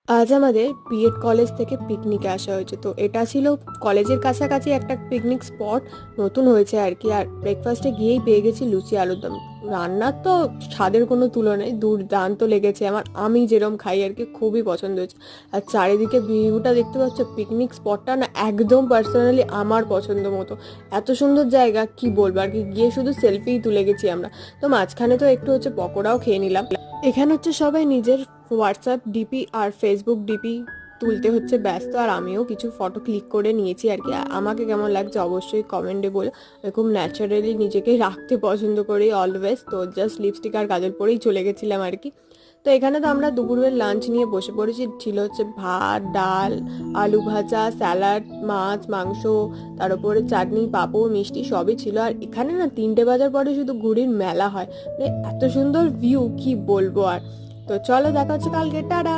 আজ আমাদের B Ed college থেকে পিকনিকে আসা হয়েছে। তো এটা ছিল কলেজের কাছাকাছি একটা পিকনিক স্পট, নতুন হয়েছে আর কি। আর ব্রেকফাস্টে গিয়েই পেয়ে গেছি লুচি আলুর দম। রান্নার তো স্বাদের কোনো তুলনায়, দুর্দান্ত লেগেছে আমার। আমি যেরকম খাই আর কি, খুবই পছন্দ হয়েছে। আর চারিদিকে ভিউটা দেখতে পাচ্ছ, পিকনিক স্পটটা না একদম পার্সোনালি আমার পছন্দ মতো। এত সুন্দর জায়গা, কি বলবো আর কি। গিয়ে শুধু সেলফিই তুলে গেছি আমরা। তো মাঝখানে তো একটু হচ্ছে পকোড়াও খেয়ে নিলাম। এখানে হচ্ছে সবাই নিজের হোয়াটসঅ্যাপ ডিপি আর ফেসবুক ডিপি তুলতে হচ্ছে ব্যস্ত, আর আমিও কিছু ফটো ক্লিক করে নিয়েছি আর কি। আমাকে কেমন লাগছে অবশ্যই কমেন্টে বলো। আমি খুব ন্যাচারালি নিজেকে রাখতে পছন্দ করি অলওয়েজ। তো জাস্ট লিপস্টিক আর কাজল পরেই চলে গেছিলাম আর কি। তো এখানে তো আমরা দুপুরের লাঞ্চ নিয়ে বসে পড়েছি। ছিল হচ্ছে ভাত, ডাল, আলু ভাজা, স্যালাড, মাছ, মাংস, তার উপরে চাটনি, পাঁপড়, মিষ্টি সবই ছিল। আর এখানে না 3টে বাজার পরে শুধু ঘুড়ির মেলা হয়। মানে এত সুন্দর ভিউ, কি বলবো আর। তো চলো, দেখা হচ্ছে কালকে, টাটা।